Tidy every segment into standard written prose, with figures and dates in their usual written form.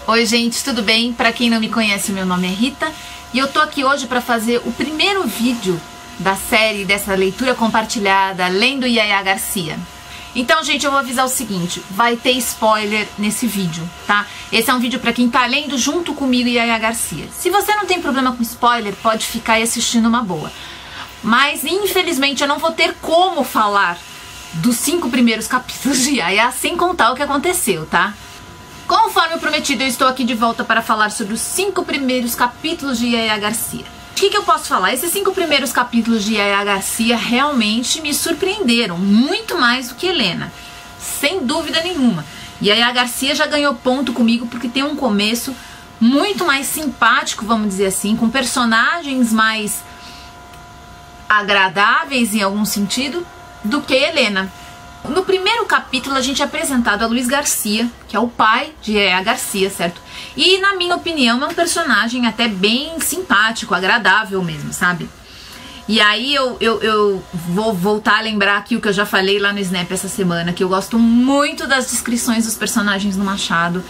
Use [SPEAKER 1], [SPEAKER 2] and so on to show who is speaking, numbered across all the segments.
[SPEAKER 1] Oi gente, tudo bem? Pra quem não me conhece, meu nome é Rita e eu tô aqui hoje pra fazer o primeiro vídeo da série dessa leitura compartilhada lendo Yaya Garcia. Então, gente, eu vou avisar o seguinte, vai ter spoiler nesse vídeo, tá? Esse é um vídeo pra quem tá lendo junto comigo Yaya Garcia. Se você não tem problema com spoiler, pode ficar aí assistindo uma boa. Mas, infelizmente, eu não vou ter como falar dos 5 primeiros capítulos de Yaya sem contar o que aconteceu, tá? Conforme prometido, eu estou aqui de volta para falar sobre os 5 primeiros capítulos de Yaya Garcia. O que eu posso falar? Esses 5 primeiros capítulos de Yaya Garcia realmente me surpreenderam, muito mais do que Helena, sem dúvida nenhuma. Yaya Garcia já ganhou ponto comigo porque tem um começo muito mais simpático, vamos dizer assim, com personagens mais agradáveis em algum sentido do que Helena. No primeiro capítulo a gente é apresentado a Luiz Garcia, que é o pai de Yaya Garcia, certo? E na minha opinião é um personagem até bem simpático, agradável mesmo, sabe? E aí eu vou voltar a lembrar aqui o que eu já falei lá no Snap essa semana, que eu gosto muito das descrições dos personagens do Machado.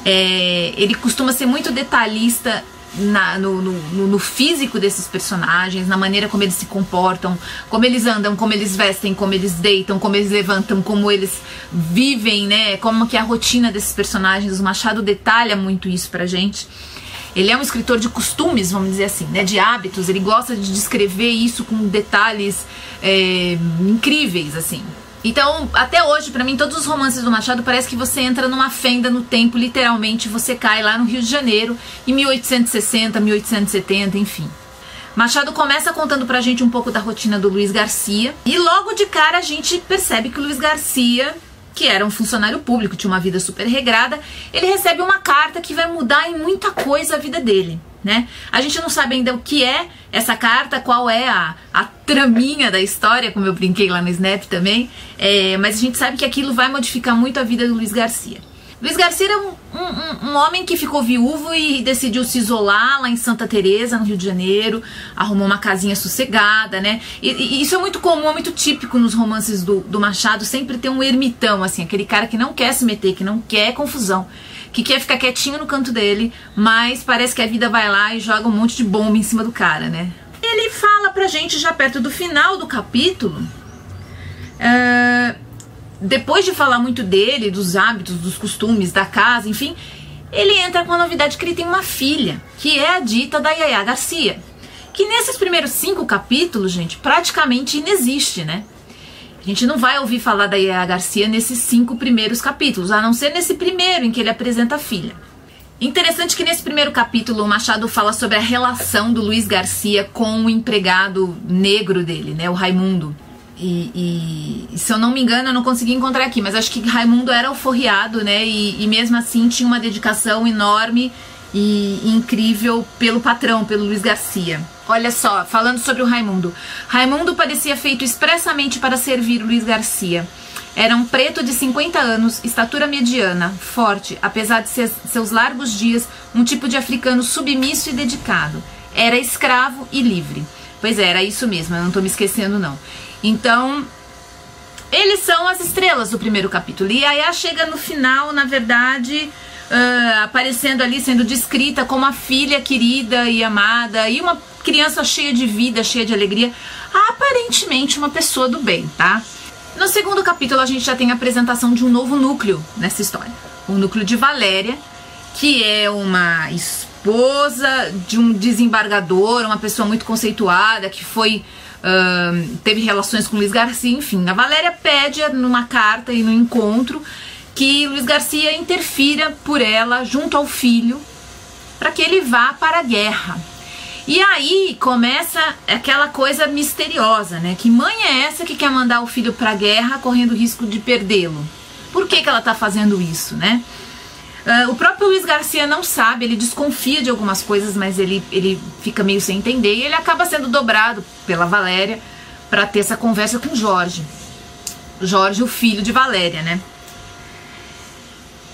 [SPEAKER 1] Ele costuma ser muito detalhista no físico desses personagens, na maneira como eles se comportam, como eles andam, como eles vestem, como eles deitam, como eles levantam, como eles vivem, né? Como que é a rotina desses personagens. O Machado detalha muito isso pra gente. Ele é um escritor de costumes, vamos dizer assim, né? De hábitos. Ele gosta de descrever isso com detalhes incríveis, assim. Então, até hoje, pra mim, todos os romances do Machado parece que você entra numa fenda no tempo, literalmente, você cai lá no Rio de Janeiro, em 1860, 1870, enfim. Machado começa contando pra gente um pouco da rotina do Luiz Garcia, e logo de cara a gente percebe que o Luiz Garcia, que era um funcionário público, tinha uma vida super regrada, ele recebe uma carta que vai mudar em muita coisa a vida dele, né? A gente não sabe ainda o que é essa carta, qual é a traminha da história, como eu brinquei lá no Snap também, mas a gente sabe que aquilo vai modificar muito a vida do Luiz Garcia. Luiz Garcia era um homem que ficou viúvo e decidiu se isolar lá em Santa Teresa, no Rio de Janeiro, arrumou uma casinha sossegada, né? E isso é muito comum, é muito típico nos romances do Machado, sempre ter um ermitão, assim, aquele cara que não quer se meter, que não quer confusão, que quer ficar quietinho no canto dele, mas parece que a vida vai lá e joga um monte de bomba em cima do cara, né? Ele fala pra gente já perto do final do capítulo, depois de falar muito dele, dos hábitos, dos costumes, da casa, enfim, ele entra com a novidade que ele tem uma filha, que é a dita da Yaya Garcia, que nesses primeiros 5 capítulos, gente, praticamente inexiste, né? A gente não vai ouvir falar da Yaya Garcia nesses 5 primeiros capítulos, a não ser nesse primeiro em que ele apresenta a filha. Interessante que nesse primeiro capítulo o Machado fala sobre a relação do Luiz Garcia com o empregado negro dele, né, o Raimundo. E se eu não me engano, eu não consegui encontrar aqui, mas acho que Raimundo era alforriado, né, e mesmo assim tinha uma dedicação enorme e incrível pelo patrão, pelo Luiz Garcia. Olha só, falando sobre o Raimundo. Raimundo parecia feito expressamente para servir o Luiz Garcia. Era um preto de 50 anos, estatura mediana, forte, apesar de seus largos dias, um tipo de africano submisso e dedicado. Era escravo e livre. Pois é, era isso mesmo, eu não tô me esquecendo não. Então, eles são as estrelas do primeiro capítulo. E a Yaya chega no final, na verdade, aparecendo ali, sendo descrita como a filha querida e amada, e uma criança cheia de vida, cheia de alegria, aparentemente uma pessoa do bem, tá? No segundo capítulo a gente já tem a apresentação de um novo núcleo nessa história. O núcleo de Valéria, que é uma esposa de um desembargador, uma pessoa muito conceituada, que teve relações com Luiz Garcia, enfim. A Valéria pede numa carta e no encontro que Luiz Garcia interfira por ela junto ao filho para que ele vá para a guerra. E aí começa aquela coisa misteriosa, né? Que mãe é essa que quer mandar o filho para a guerra correndo o risco de perdê-lo? Por que ela tá fazendo isso, né? O próprio Luiz Garcia não sabe, ele desconfia de algumas coisas, mas ele fica meio sem entender e ele acaba sendo dobrado pela Valéria para ter essa conversa com Jorge. Jorge, o filho de Valéria, né?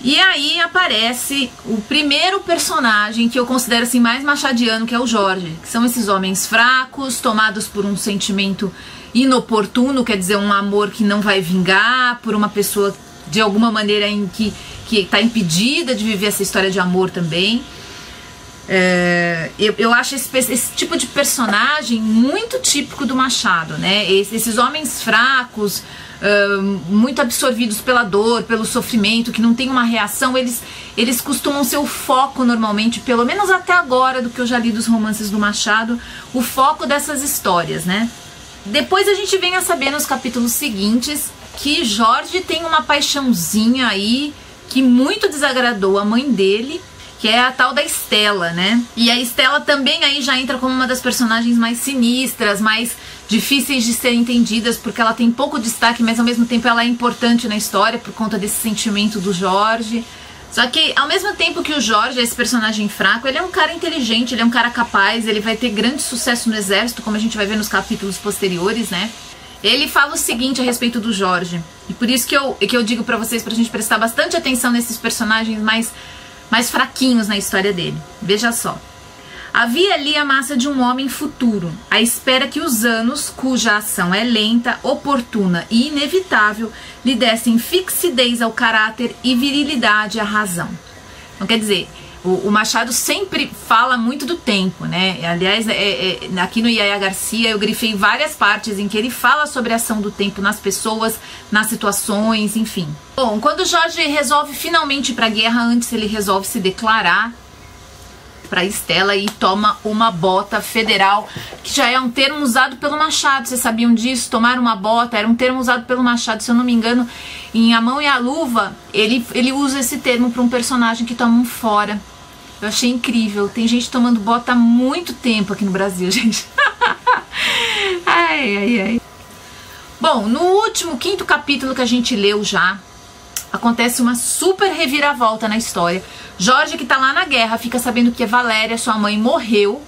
[SPEAKER 1] E aí aparece o primeiro personagem que eu considero assim mais machadiano, que é o Jorge, que são esses homens fracos, tomados por um sentimento inoportuno, quer dizer, um amor que não vai vingar, por uma pessoa de alguma maneira em que que tá impedida de viver essa história de amor também. Eu acho esse tipo de personagem muito típico do Machado, né? Esses homens fracos, muito absorvidos pela dor, pelo sofrimento, que não tem uma reação, eles costumam ser o foco normalmente, pelo menos até agora, do que eu já li dos romances do Machado, o foco dessas histórias, né? Depois a gente vem a saber nos capítulos seguintes que Jorge tem uma paixãozinha aí que muito desagradou a mãe dele, que é a tal da Estela, né? E a Estela também aí já entra como uma das personagens mais sinistras, mais difíceis de ser entendidas, porque ela tem pouco destaque, mas ao mesmo tempo ela é importante na história por conta desse sentimento do Jorge. Só que ao mesmo tempo que o Jorge é esse personagem fraco, ele é um cara inteligente, ele é um cara capaz, ele vai ter grande sucesso no exército, como a gente vai ver nos capítulos posteriores, né? Ele fala o seguinte a respeito do Jorge, e por isso que eu digo pra vocês, pra gente prestar bastante atenção nesses personagens mais fraquinhos na história dele. Veja só. Havia ali a massa de um homem futuro, à espera que os anos, cuja ação é lenta, oportuna e inevitável, lhe dessem fixidez ao caráter e virilidade à razão. Então, quer dizer, o Machado sempre fala muito do tempo, né? Aliás, aqui no Yaya Garcia eu grifei várias partes em que ele fala sobre a ação do tempo nas pessoas, nas situações, enfim. Bom, quando Jorge resolve finalmente ir para a guerra, antes ele resolve se declarar para Estela e toma uma bota federal, que já é um termo usado pelo Machado. Vocês sabiam disso? Tomar uma bota era um termo usado pelo Machado, se eu não me engano, em A Mão e a Luva, ele usa esse termo para um personagem que toma um fora. Eu achei incrível. Tem gente tomando bota há muito tempo aqui no Brasil, gente. Ai. Bom, no último, quinto capítulo que a gente leu já, acontece uma super reviravolta na história. Jorge, que tá lá na guerra, fica sabendo que a Valéria, sua mãe, morreu.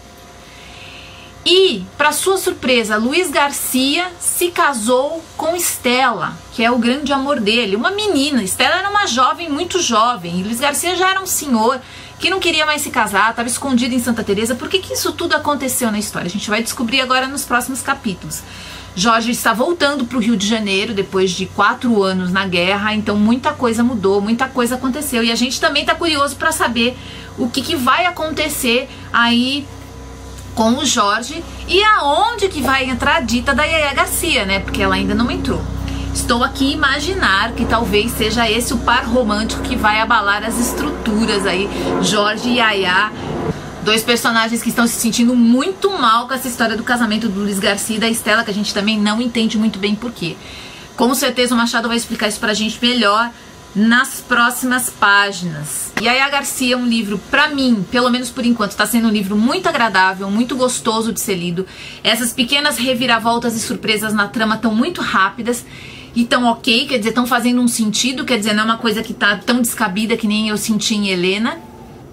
[SPEAKER 1] E, para sua surpresa, Luiz Garcia se casou com Estela, que é o grande amor dele, uma menina. Estela era uma jovem, muito jovem, e Luiz Garcia já era um senhor que não queria mais se casar, estava escondido em Santa Teresa. Por que isso tudo aconteceu na história? A gente vai descobrir agora nos próximos capítulos. Jorge está voltando para o Rio de Janeiro depois de 4 anos na guerra, então muita coisa mudou, muita coisa aconteceu, e a gente também está curioso para saber o que vai acontecer aí com o Jorge e aonde que vai entrar a dita da Yaya Garcia, né? Porque ela ainda não entrou. Estou aqui a imaginar que talvez seja esse o par romântico que vai abalar as estruturas aí, Jorge e Yaya. Dois personagens que estão se sentindo muito mal com essa história do casamento do Luiz Garcia e da Estela, que a gente também não entende muito bem por quê. Com certeza o Machado vai explicar isso pra gente melhor nas próximas páginas. Yaya Garcia é um livro, pra mim, pelo menos por enquanto, tá sendo um livro muito agradável, muito gostoso de ser lido. Essas pequenas reviravoltas e surpresas na trama estão muito rápidas e tão ok, quer dizer, estão fazendo um sentido, quer dizer, não é uma coisa que tá tão descabida que nem eu senti em Helena.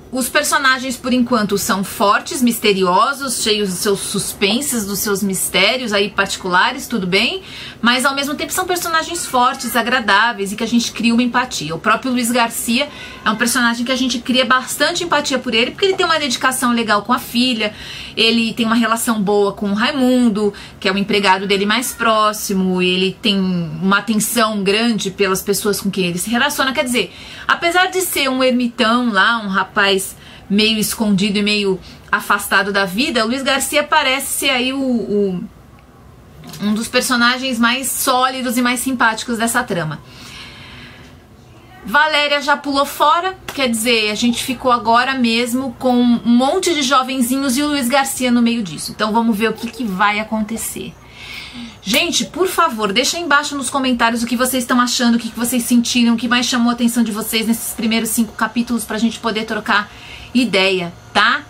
[SPEAKER 1] Os personagens, por enquanto, são fortes, misteriosos, cheios dos seus suspenses, dos seus mistérios aí particulares, tudo bem, mas ao mesmo tempo são personagens fortes, agradáveis e que a gente cria uma empatia. O próprio Luiz Garcia é um personagem que a gente cria bastante empatia por ele, porque ele tem uma dedicação legal com a filha, ele tem uma relação boa com o Raimundo, que é o empregado dele mais próximo, ele tem uma atenção grande pelas pessoas com quem ele se relaciona. Quer dizer, apesar de ser um ermitão lá, um rapaz meio escondido e meio afastado da vida, o Luiz Garcia parece ser aí um dos personagens mais sólidos e mais simpáticos dessa trama. Valéria já pulou fora, quer dizer, a gente ficou agora mesmo com um monte de jovenzinhos e o Luiz Garcia no meio disso. Então vamos ver o que vai acontecer. Gente, por favor, deixa aí embaixo nos comentários o que vocês estão achando, o que vocês sentiram, o que mais chamou a atenção de vocês nesses primeiros 5 capítulos pra gente poder trocar ideia, tá?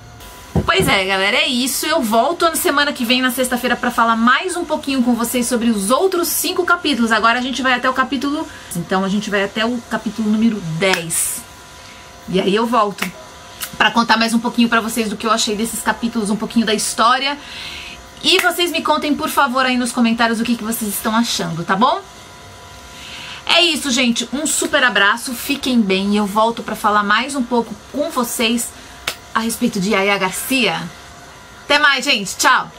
[SPEAKER 1] Pois é, galera, é isso. Eu volto na semana que vem, na sexta-feira, pra falar mais um pouquinho com vocês sobre os outros 5 capítulos. Agora a gente vai até o capítulo... Então a gente vai até o capítulo número 10. E aí eu volto pra contar mais um pouquinho pra vocês do que eu achei desses capítulos, um pouquinho da história. E vocês me contem, por favor, aí nos comentários o que vocês estão achando, tá bom? É isso, gente. Um super abraço, fiquem bem. E eu volto pra falar mais um pouco com vocês a respeito de Yaya Garcia. Até mais, gente. Tchau!